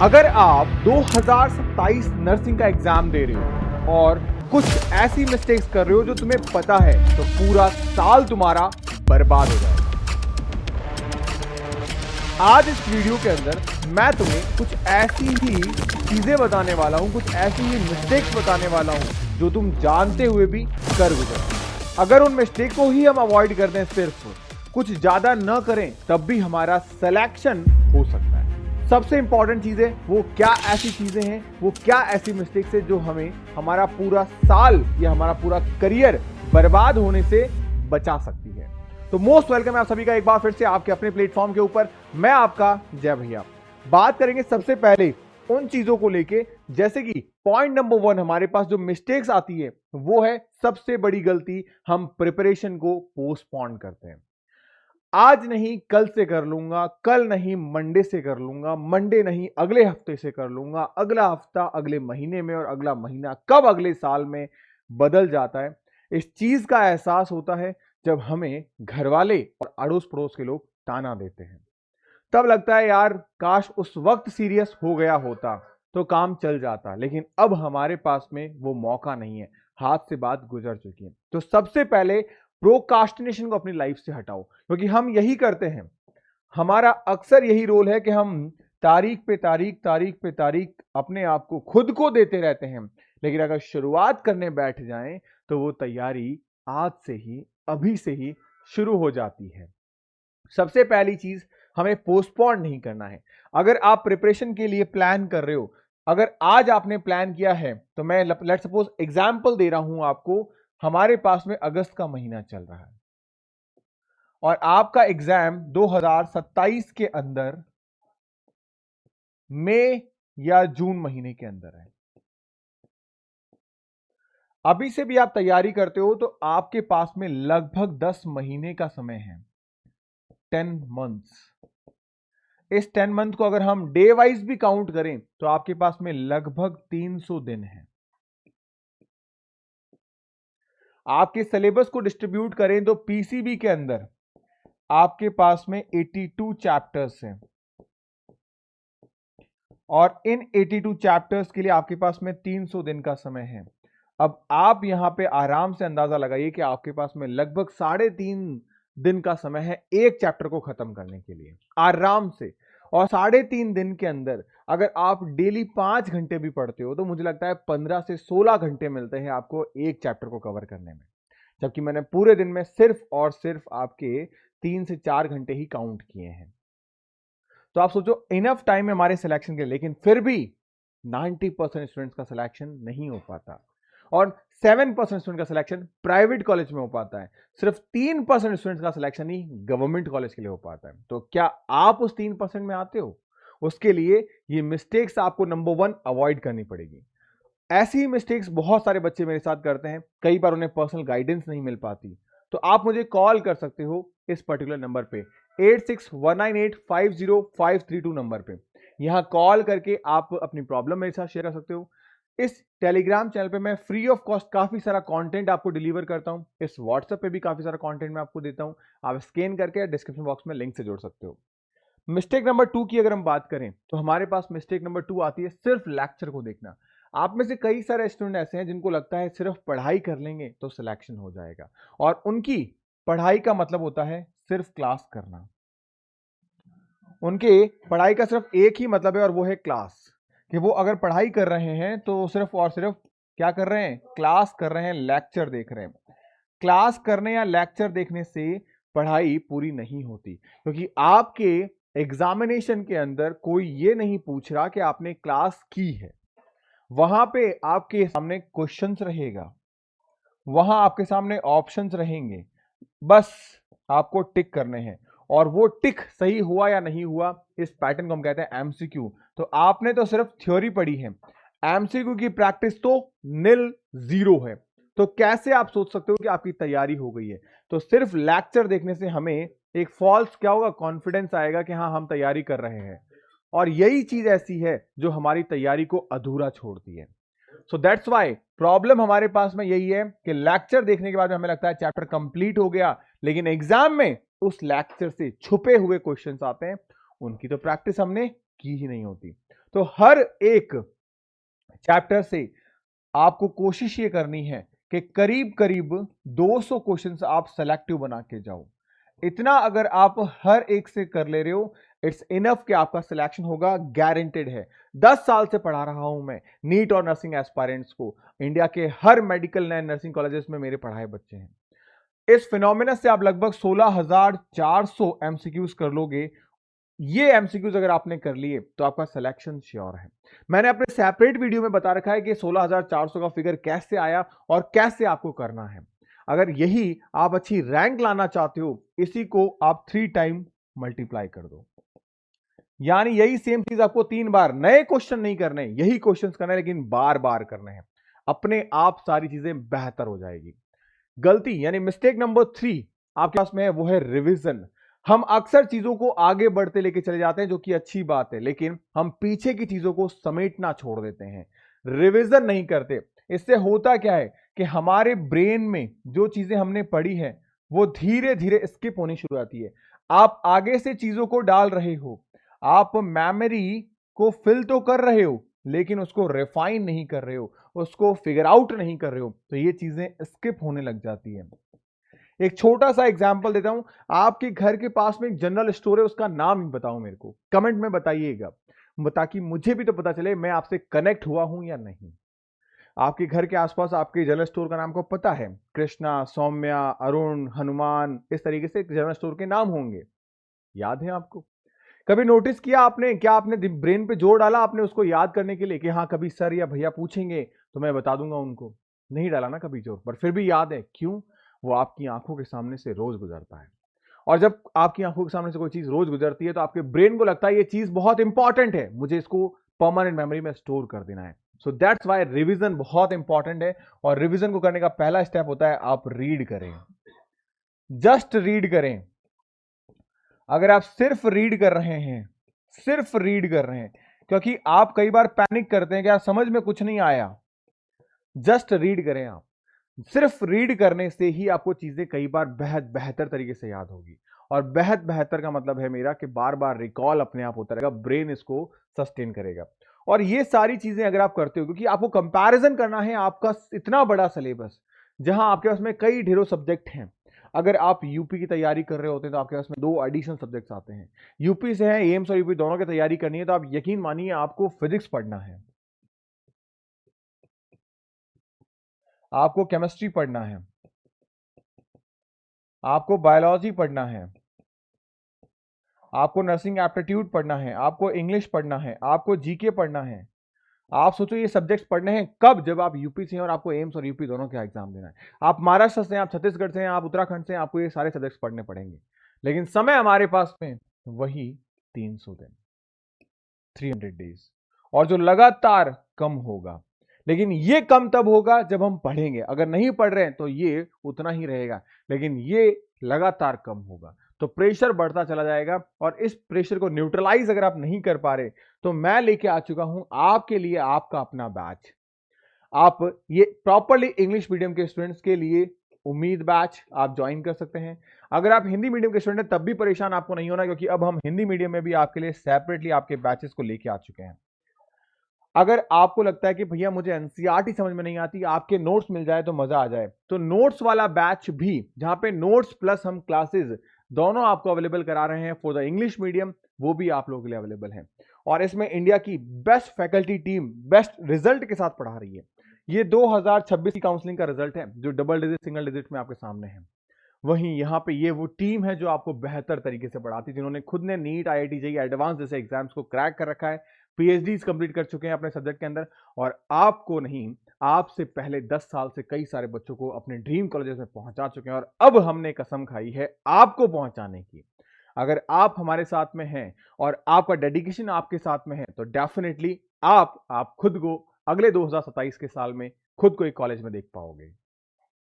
अगर आप 2027 नर्सिंग का एग्जाम दे रहे हो और कुछ ऐसी मिस्टेक्स कर रहे हो जो तुम्हें पता है, तो पूरा साल तुम्हारा बर्बाद हो जाएगा। आज इस वीडियो के अंदर मैं तुम्हें कुछ ऐसी ही चीजें बताने वाला हूं, कुछ ऐसी ही मिस्टेक्स बताने वाला हूं जो तुम जानते हुए भी कर गुजरते। अगर उन मिस्टेक को ही हम अवॉइड कर दें, सिर्फ कुछ ज्यादा न करें, तब भी हमारा सिलेक्शन हो सकता है। सबसे इंपॉर्टेंट चीजें वो क्या ऐसी चीजें हैं, वो क्या ऐसी मिस्टेक्स है जो हमें हमारा पूरा साल या हमारा पूरा करियर बर्बाद होने से बचा सकती है। तो मोस्ट वेलकम है आप सभी का एक बार फिर से आपके अपने प्लेटफॉर्म के ऊपर। मैं आपका जय भैया। बात करेंगे सबसे पहले उन चीजों को लेके, जैसे कि पॉइंट नंबर 1 हमारे पास जो मिस्टेक्स आती है वो है सबसे बड़ी गलती, हम प्रिपरेशन को पोस्टपोन करते हैं। आज नहीं कल से कर लूंगा, कल नहीं मंडे से कर लूंगा, मंडे नहीं अगले हफ्ते से कर लूंगा, अगला हफ्ता अगले महीने में, और अगला महीना कब अगले साल में बदल जाता है। इस चीज का एहसास होता है जब हमें घर वाले और अड़ोस पड़ोस के लोग ताना देते हैं। तब लगता है यार काश उस वक्त सीरियस हो गया होता तो काम चल जाता, लेकिन अब हमारे पास में वो मौका नहीं है, हाथ से बात गुजर चुकी है। तो सबसे पहले प्रोकास्टिनेशन को अपनी लाइफ से हटाओ, क्योंकि हम यही करते हैं। हमारा अक्सर यही रोल है कि हम तारीख पे तारीख अपने आप को खुद को देते रहते हैं, लेकिन अगर शुरुआत करने बैठ जाएं तो वो तैयारी आज से ही, अभी से ही शुरू हो जाती है। सबसे पहली चीज, हमें पोस्टपोन नहीं करना है। अगर आप प्रिपरेशन के लिए प्लान कर रहे हो, अगर आज आपने प्लान किया है, तो मैं लेट सपोज एग्जांपल दे रहा हूं आपको, हमारे पास में अगस्त का महीना चल रहा है और आपका एग्जाम 2027 के अंदर मई या जून महीने के अंदर है। अभी से भी आप तैयारी करते हो तो आपके पास में लगभग 10 महीने का समय है, 10 मंथ्स। इस 10 मंथ को अगर हम डे वाइज भी काउंट करें तो आपके पास में लगभग 300 दिन है। आपके सिलेबस को डिस्ट्रीब्यूट करें तो पीसीबी के अंदर आपके पास में 82 चैप्टर्स हैं और इन 82 चैप्टर्स के लिए आपके पास में 300 दिन का समय है। अब आप यहां पे आराम से अंदाजा लगाइए कि आपके पास में लगभग 3.5 दिन का समय है एक चैप्टर को खत्म करने के लिए, आराम से। और 3.5 दिन के अंदर अगर आप डेली 5 घंटे भी पढ़ते हो तो मुझे लगता है 15 से 16 घंटे मिलते हैं आपको एक चैप्टर को कवर करने में, जबकि मैंने पूरे दिन में सिर्फ और सिर्फ आपके 3 से 4 घंटे ही काउंट किए हैं। तो आप सोचो इनफ टाइम है हमारे सिलेक्शन के लिए, लेकिन फिर भी 90% स्टूडेंट्स का सिलेक्शन नहीं हो पाता और 7% स्टूडेंट का सिलेक्शन प्राइवेट कॉलेज में हो पाता है। सिर्फ 3% स्टूडेंट्स का सिलेक्शन ही गवर्नमेंट कॉलेज के लिए हो पाता है। तो क्या आप उस 3% में आते हो? उसके लिए ये मिस्टेक्स आपको नंबर 1 अवॉइड करनी पड़ेगी। ऐसी ही मिस्टेक्स बहुत सारे बच्चे मेरे साथ करते हैं, कई बार उन्हें पर्सनल गाइडेंस नहीं मिल पाती। तो आप मुझे कॉल कर सकते हो इस पर्टिकुलर नंबर पे, 8619850532 नंबर पे। यहां कॉल करके आप अपनी प्रॉब्लम मेरे साथ शेयर कर सकते हो। इस टेलीग्राम चैनल पे मैं फ्री ऑफ कॉस्ट काफी सारा कंटेंट आपको डिलीवर करता हूं। इस व्हाट्सएप पे भी काफी सारा कंटेंट मैं आपको देता हूं। आप स्कैन करके डिस्क्रिप्शन बॉक्स में लिंक से जोड़ सकते हो। मिस्टेक नंबर 2 की अगर हम बात करें तो हमारे पास मिस्टेक नंबर 2 आती है सिर्फ लेक्चर को देखना। आप में से कई सारे स्टूडेंट ऐसे हैं जिनको लगता है सिर्फ पढ़ाई कर लेंगे तो सिलेक्शन हो जाएगा, और उनकी पढ़ाई का मतलब होता है सिर्फ क्लास करना। उनके पढ़ाई का सिर्फ एक ही मतलब है और वो है क्लास, कि वो अगर पढ़ाई कर रहे हैं तो सिर्फ और सिर्फ क्या कर रहे हैं? क्लास कर रहे हैं, लेक्चर देख रहे हैं। क्लास करने या लेक्चर देखने से पढ़ाई पूरी नहीं होती, क्योंकि आपके एग्जामिनेशन के अंदर कोई ये नहीं पूछ रहा कि आपने क्लास की है। वहां पे आपके सामने क्वेश्चंस रहेगा, वहां आपके सामने ऑप्शंस रहेंगे, बस आपको टिक करने हैं। और वो टिक सही हुआ या नहीं हुआ, इस पैटर्न को हम कहते हैं एमसीक्यू। तो आपने तो सिर्फ थ्योरी पढ़ी है, एमसीक्यू की प्रैक्टिस तो नील, जीरो है। तो कैसे आप सोच सकते हो कि आपकी तैयारी हो गई है? तो सिर्फ लेक्चर देखने से हमें एक फॉल्स क्या होगा, कॉन्फिडेंस आएगा कि हाँ हम तैयारी कर रहे हैं, और यही चीज ऐसी है जो हमारी तैयारी को अधूरा छोड़ती है। सो दैट्स वाई प्रॉब्लम हमारे पास में यही है कि लेक्चर देखने के बाद में हमें लगता है चैप्टर कंप्लीट हो गया, लेकिन एग्जाम में उस लेक्चर से छुपे हुए क्वेश्चंस आते हैं, उनकी तो प्रैक्टिस हमने की ही नहीं होती। तो हर एक चैप्टर से आपको कोशिश ये करनी है कि करीब करीब 200 क्वेश्चंस आप सेलेक्टिव बना के जाओ। इतना अगर आप हर एक से कर ले रहे हो, इट्स इनफ कि आपका सिलेक्शन होगा, गारंटेड है। 10 साल से पढ़ा रहा हूं मैं नीट और नर्सिंग एस्पायरेंट्स को। इंडिया के हर मेडिकल एंड नर्सिंग कॉलेजेस में मेरे पढ़ाए बच्चे हैं। इस फिनोमिना से आप लगभग 16,400 एमसीक्यूज कर लोगे। ये एमसीक्यूज अगर आपने कर लिए तो आपका सिलेक्शन श्योर है। मैंने अपने सेपरेट वीडियो में बता रखा है कि 16,400 का फिगर कैसे आया और कैसे आपको करना है। अगर यही आप अच्छी रैंक लाना चाहते हो, इसी को आप 3 टाइम मल्टीप्लाई कर दो, यानी यही सेम चीज आपको 3 बार, नए क्वेश्चन नहीं करने, यही क्वेश्चन करने लेकिन बार बार करने हैं। अपने आप सारी चीजें बेहतर हो जाएगी। गलती यानी मिस्टेक नंबर 3 आपके पास में है, वो है रिवीजन। हम अक्सर चीजों को आगे बढ़ते लेके चले जाते हैं, जो कि अच्छी बात है, लेकिन हम पीछे की चीजों को समेटना छोड़ देते हैं, रिवीजन नहीं करते। इससे होता क्या है कि हमारे ब्रेन में जो चीजें हमने पढ़ी है वो धीरे धीरे स्किप होनी शुरू होती है। आप आगे से चीजों को डाल रहे हो, आप मेमोरी को फिल तो कर रहे हो, लेकिन उसको रिफाइन नहीं कर रहे हो, उसको फिगर आउट नहीं कर रहे हो, तो ये चीजें स्किप होने लग जाती है। एक छोटा सा एग्जांपल देता हूं। आपके घर के पास में एक जनरल स्टोर है, उसका नाम बताओ मेरे को, कमेंट में बताइएगा, ताकि मुझे भी तो पता चले मैं आपसे कनेक्ट हुआ हूं या नहीं। आपके घर के आसपास आपके जनरल स्टोर का नाम को पता है? कृष्णा, सौम्या, अरुण, हनुमान, इस तरीके से जनरल स्टोर के नाम होंगे। याद है आपको? कभी नोटिस किया आपने, क्या आपने ब्रेन पे जोर डाला आपने उसको याद करने के लिए कि हाँ कभी सर या भैया पूछेंगे तो मैं बता दूंगा उनको? नहीं डाला ना कभी जोर, पर फिर भी याद है। क्यों? वो आपकी आंखों के सामने से रोज गुजरता है। और जब आपकी आंखों के सामने से कोई चीज रोज गुजरती है तो आपके ब्रेन को लगता है ये चीज बहुत इंपॉर्टेंट है, मुझे इसको परमानेंट मेमोरी में स्टोर कर देना है। सो दैट्स वाई रिविजन बहुत इंपॉर्टेंट है। और रिविजन को करने का पहला स्टेप होता है आप रीड करें, जस्ट रीड करें। अगर आप सिर्फ रीड कर रहे हैं, सिर्फ रीड कर रहे हैं, क्योंकि आप कई बार पैनिक करते हैं कि यार समझ में कुछ नहीं आया, जस्ट रीड करें। आप सिर्फ रीड करने से ही आपको चीजें कई बार बेहतर तरीके से याद होगी। और बेहतर का मतलब है मेरा कि बार बार रिकॉल अपने आप होता रहेगा, ब्रेन इसको सस्टेन करेगा। और ये सारी चीजें अगर आप करते हो, क्योंकि आपको कंपैरिजन करना है आपका इतना बड़ा सिलेबस, जहां आपके पास में कई ढेरों सब्जेक्ट हैं। अगर आप यूपी की तैयारी कर रहे होते हैं तो आपके पास में 2 एडिशनल सब्जेक्ट्स आते हैं। यूपी से है, एम्स और यूपी दोनों की तैयारी करनी है, तो आप यकीन मानिए आपको फिजिक्स पढ़ना है, आपको केमिस्ट्री पढ़ना है, आपको बायोलॉजी पढ़ना है, आपको नर्सिंग एप्टीट्यूड पढ़ना है, आपको इंग्लिश पढ़ना है, आपको जीके पढ़ना है। आप सोचो ये सब्जेक्ट्स पढ़ने हैं कब? जब आप यूपी से हैं और आपको एम्स और यूपी दोनों का एग्जाम देना है। आप महाराष्ट्र से हैं, आप छत्तीसगढ़ से हैं, आप उत्तराखंड से हैं, आपको ये सारे सब्जेक्ट्स पढ़ने पड़ेंगे। लेकिन समय हमारे पास में वही 300 दिन, 300 डेज, और जो लगातार कम होगा। लेकिन ये कम तब होगा जब हम पढ़ेंगे। अगर नहीं पढ़ रहे हैं तो ये उतना ही रहेगा, लेकिन ये लगातार कम होगा, तो प्रेशर बढ़ता चला जाएगा। और इस प्रेशर को न्यूट्रलाइज अगर आप नहीं कर पा रहे, तो मैं लेके आ चुका हूं आपके लिए आपका अपना बैच। आप ये प्रॉपरली इंग्लिश मीडियम के स्टूडेंट्स के लिए उम्मीद बैच आप ज्वाइन कर सकते हैं। अगर आप हिंदी मीडियम के स्टूडेंट हैं तब भी परेशान आपको नहीं होना, क्योंकि अब हम हिंदी मीडियम में भी आपके लिए सेपरेटली आपके बैचेस को लेके आ चुके हैं। अगर आपको लगता है कि भैया मुझे एनसीईआरटी समझ में नहीं आती, आपके नोट्स मिल जाए तो मजा आ जाए, तो नोट्स वाला बैच भी, जहां पे नोट्स प्लस हम क्लासेस दोनों आपको अवेलेबल करा रहे हैं फॉर द इंग्लिश मीडियम, वो भी आप लोगों के लिए अवेलेबल है। और इसमें इंडिया की best faculty team best result के साथ पढ़ा रही है। ये 2026 की काउंसलिंग का रिजल्ट है, जो डबल डिजिट सिंगल डिजिट में आपके सामने है। वहीं यहाँ पे ये वो टीम है जो आपको बेहतर तरीके से पढ़ाती है, जिन्होंने खुद ने नीट, आईआईटी जेईई एडवांस जैसे एग्जाम्स को क्रैक कर रखा है, पीएचडीज कंप्लीट कर चुके हैं अपने सब्जेक्ट के अंदर। और आपको नहीं, आपसे पहले 10 साल से कई सारे बच्चों को अपने ड्रीम कॉलेजेस में पहुंचा चुके हैं, और अब हमने कसम खाई है आपको पहुंचाने की। अगर आप हमारे साथ में हैं और आपका डेडिकेशन आपके साथ में है, तो डेफिनेटली आप खुद को अगले 2027 के साल में खुद को एक कॉलेज में देख पाओगे।